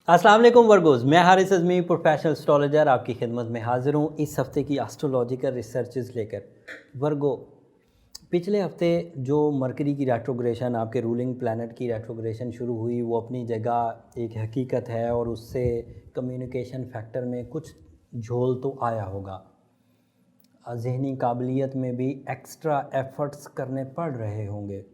अस्सलाम वालेकुम वर्गोज़, मैं हारिस अज़मी प्रोफेशनल एस्ट्रोलॉजर आपकी खिदमत में हाज़िर हूँ इस हफ़्ते की एस्ट्रोलॉजिकल रिसर्चेज़ लेकर। वर्गो, पिछले हफ़्ते जो मरकरी की रेट्रोग्रेशन आपके रूलिंग प्लैनेट की रेट्रोग्रेशन शुरू हुई, वो अपनी जगह एक हकीकत है और उससे कम्युनिकेशन फैक्टर में कुछ झोल तो आया होगा। ज़हनी काबिलियत में भी एक्स्ट्रा एफ़र्ट्स करने पड़ रहे होंगे।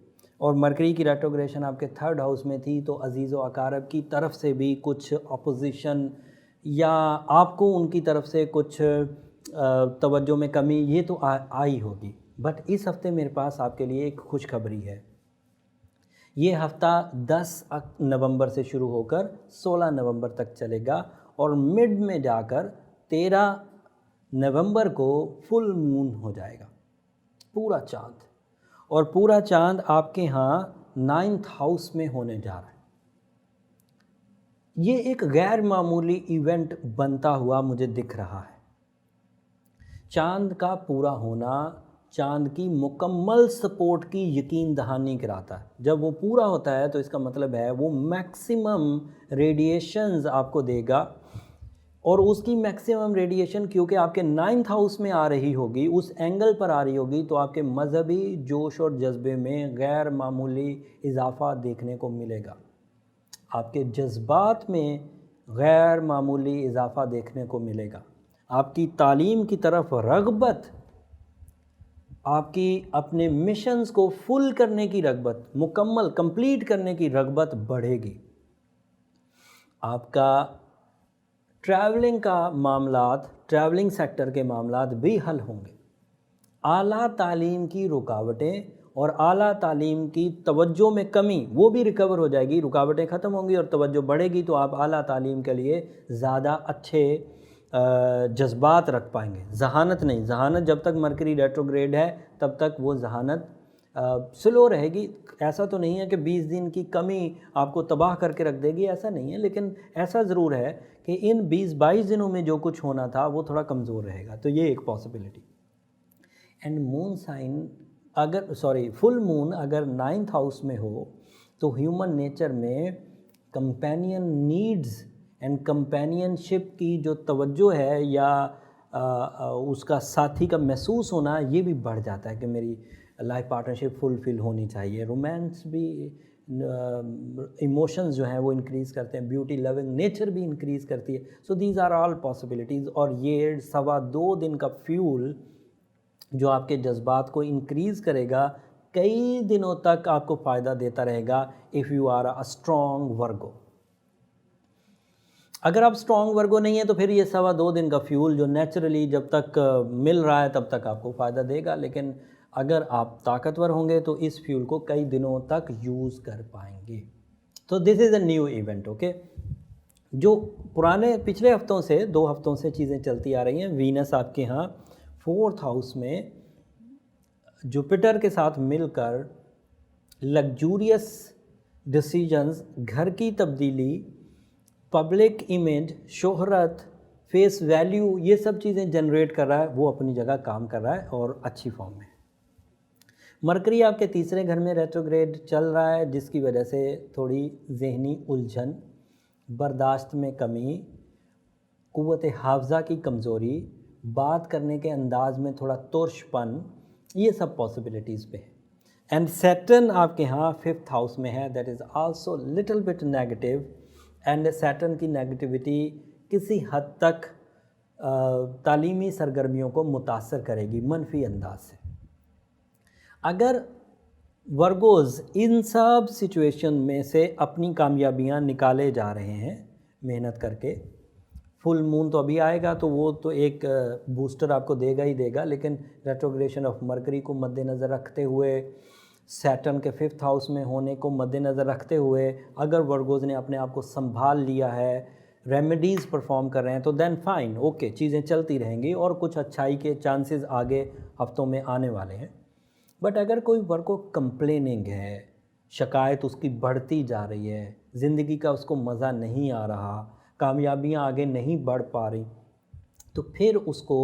और मरकरी की रेट्रोग्रेशन आपके थर्ड हाउस में थी, तो अज़ीज़ व अकारब की तरफ से भी कुछ अपोजिशन या आपको उनकी तरफ से कुछ तवज्जो में कमी ये तो आई होगी। बट इस हफ़्ते मेरे पास आपके लिए एक खुशखबरी है। ये हफ़्ता 10 नवंबर से शुरू होकर 16 नवंबर तक चलेगा और मिड में जाकर 13 नवंबर को फुल मून हो जाएगा, पूरा चाँद। और पूरा चाँद आपके यहाँ 9th हाउस में होने जा रहा है। ये एक गैर मामूली इवेंट बनता हुआ मुझे दिख रहा है। चाँद का पूरा होना चाँद की मुकम्मल सपोर्ट की यकीन दहानी कराता है। जब वो पूरा होता है तो इसका मतलब है वो मैक्सिमम रेडिएशंस आपको देगा, और उसकी मैक्सिमम रेडिएशन क्योंकि आपके 9th हाउस में आ रही होगी, उस एंगल पर आ रही होगी, तो आपके मज़हबी जोश और जज्बे में गैर मामूली इजाफ़ा देखने को मिलेगा। आपके जज्बात में गैर मामूली इजाफ़ा देखने को मिलेगा। आपकी तालीम की तरफ रग़बत, आपकी अपने मिशंस को फुल करने की रग़बत, मुकम्मल कंप्लीट करने की रग़बत बढ़ेगी। आपका ट्रैवलिंग सेक्टर के मामलात भी हल होंगे। आला तालीम की रुकावटें और आला तालीम की तवज्जो में कमी वो भी रिकवर हो जाएगी। रुकावटें ख़त्म होंगी और तवज्जो बढ़ेगी, तो आप आला तालीम के लिए ज़्यादा अच्छे जज्बात रख पाएंगे। जहानत नहीं, जहानत जब तक मरकरी रेट्रोग्रेड है तब तक वो जहानत स्लो रहेगी। ऐसा तो नहीं है कि 20 दिन की कमी आपको तबाह करके रख देगी, ऐसा नहीं है, लेकिन ऐसा ज़रूर है कि इन 20-22 दिनों में जो कुछ होना था वो थोड़ा कमज़ोर रहेगा। तो ये एक possibility. And moon sign full moon अगर 9th हाउस में हो तो ह्यूमन नेचर में कंपेनियन नीड्स एंड कंपेनियनशिप की जो तवज्जो है या उसका साथी का महसूस होना, ये भी बढ़ जाता है कि मेरी लाइफ पार्टनरशिप फुलफिल होनी चाहिए। रोमांस भी, इमोशंस जो हैं वो इंक्रीज़ करते हैं, ब्यूटी लविंग नेचर भी इंक्रीज़ करती है। So these are all possibilities. और ये 2.25 दिन का फ्यूल जो आपके जज्बात को इंक्रीज़ करेगा, कई दिनों तक आपको फ़ायदा देता रहेगा if you are a strong Virgo. अगर आप स्ट्रॉन्ग वर्गो नहीं है तो फिर ये 2.25 दिन का फ्यूल जो नेचुरली जब तक मिल रहा है तब तक आपको फ़ायदा देगा, लेकिन अगर आप ताकतवर होंगे तो इस फ्यूल को कई दिनों तक यूज़ कर पाएंगे। तो this is a new event, okay. जो पुराने पिछले हफ्तों से 2 हफ्तों से चीज़ें चलती आ रही हैं। वीनस आपके यहाँ 4th हाउस में जुपिटर के साथ मिलकर लग्जूरियस डिसीजंस, घर की तब्दीली, पब्लिक इमेज, शोहरत, फेस वैल्यू, ये सब चीज़ें जनरेट कर रहा है। वो अपनी जगह काम कर रहा है और अच्छी फॉर्म में। मरकरी आपके तीसरे घर में रेट्रोग्रेड चल रहा है, जिसकी वजह से थोड़ी ज़हनी उलझन, बर्दाश्त में कमी, क़ुव्वत हाफ़ज़ा की कमज़ोरी, बात करने के अंदाज में थोड़ा तुर्शपन, ये सब पॉसिबिलिटीज़ पे है। एंड सैटर्न आपके यहाँ 5th हाउस में है, that is also little bit negative. And Saturn की नेगेटिविटी किसी हद तक तालीमी सरगर्मियों को मुतासर करेगी मनफी अंदाज से। अगर वर्गोज़ इन सब सिचुएशन में से अपनी कामयाबियाँ निकाले जा रहे हैं मेहनत करके, फुल मून तो अभी आएगा तो वो तो एक बूस्टर आपको देगा ही देगा, लेकिन रेट्रोग्रेशन ऑफ मरकरी को मद्देनज़र रखते हुए, सैटर्न के 5th हाउस में होने को मद्देनज़र रखते हुए, अगर वर्गोज़ ने अपने आप को संभाल लिया है, रेमेडीज़ परफॉर्म कर रहे हैं, तो देन फाइन, ओके, चीज़ें चलती रहेंगी और कुछ अच्छाई के चांसेस आगे हफ्तों में आने वाले हैं। बट अगर कोई वर्गो कंप्लेनिंग है, शिकायत उसकी बढ़ती जा रही है, ज़िंदगी का उसको मज़ा नहीं आ रहा, कामयाबियाँ आगे नहीं बढ़ पा रही, तो फिर उसको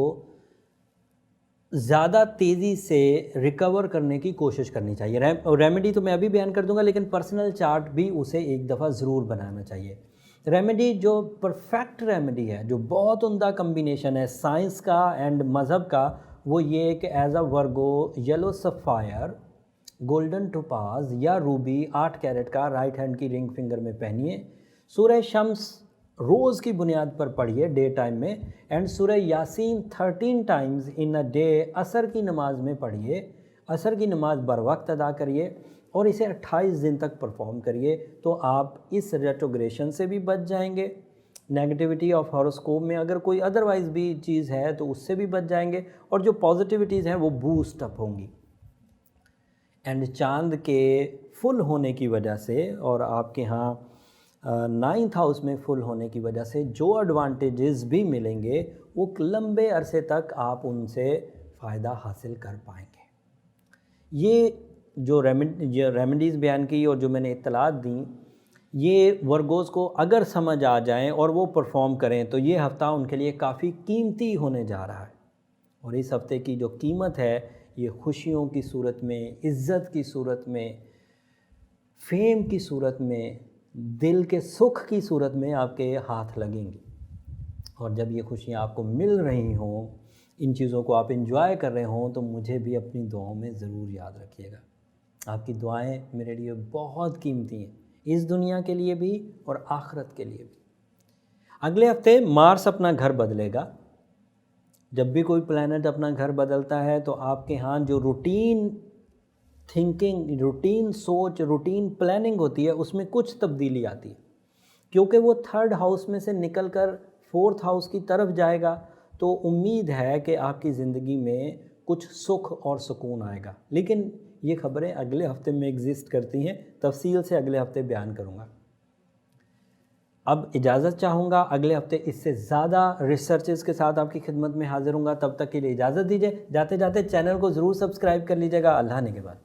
ज़्यादा तेज़ी से रिकवर करने की कोशिश करनी चाहिए। रेमेडी तो मैं अभी बयान कर दूंगा, लेकिन पर्सनल चार्ट भी उसे एक दफ़ा ज़रूर बनाना चाहिए। रेमेडी जो परफेक्ट रेमेडी है, जो बहुत उम्दा कम्बिनेशन है साइंस का एंड मज़हब का, वो ये है कि as a Virgo yellow sapphire golden topaz या रूबी 8 कैरेट का राइट हैंड की रिंग फिंगर में पहनिए। सूरह शम्स रोज़ की बुनियाद पर पढ़िए डे टाइम में, एंड सूरह Yasin 13 times in a day असर की नमाज में पढ़िए। असर की नमाज बर वक्त अदा करिए और इसे 28 दिन तक परफॉर्म करिए, तो आप इस रेट्रोग्रेशन से भी बच जाएंगे। नेगेटिविटी ऑफ हॉरोस्कोप में अगर कोई अदरवाइज़ भी चीज़ है तो उससे भी बच जाएंगे, और जो पॉजिटिविटीज़ हैं वो बूस्ट अप होंगी। एंड चांद के फुल होने की वजह से और आपके यहाँ 9th हाउस में फुल होने की वजह से जो एडवांटेजेस भी मिलेंगे वो लंबे अरसे तक आप उनसे फ़ायदा हासिल कर पाएंगे। ये जो रेमेडीज़ बयान की और जो मैंने इत्तलात दी, ये वर्गोज़ को अगर समझ आ जाएं और वो परफॉर्म करें तो ये हफ़्ता उनके लिए काफ़ी कीमती होने जा रहा है। और इस हफ़्ते की जो कीमत है ये खुशियों की सूरत में, इज़्ज़त की सूरत में, फेम की सूरत में, दिल के सुख की सूरत में आपके हाथ लगेंगी। और जब ये खुशियाँ आपको मिल रही हों, इन चीज़ों को आप एंजॉय कर रहे हों, तो मुझे भी अपनी दुआओं में ज़रूर याद रखिएगा। आपकी दुआएं मेरे लिए बहुत कीमती हैं, इस दुनिया के लिए भी और आखिरत के लिए भी। अगले हफ्ते मार्स अपना घर बदलेगा। जब भी कोई प्लैनेट अपना घर बदलता है तो आपके यहाँ जो रूटीन थिंकिंग, रूटीन सोच, रूटीन प्लानिंग होती है उसमें कुछ तब्दीली आती है, क्योंकि वो 3rd हाउस में से निकलकर 4th हाउस की तरफ जाएगा। तो उम्मीद है कि आपकी ज़िंदगी में कुछ सुख और सुकून आएगा। लेकिन ये खबरें अगले हफ्ते में एग्जिस्ट करती हैं, तफसील से अगले हफ्ते बयान करूँगा। अब इजाज़त चाहूँगा, अगले हफ्ते इससे ज़्यादा रिसर्चेस के साथ आपकी खिदमत में हाज़िर हूँगा। तब तक के लिए इजाज़त दीजिए। जाते जाते चैनल को ज़रूर सब्सक्राइब कर लीजिएगा। अल्लाह ने के बाद।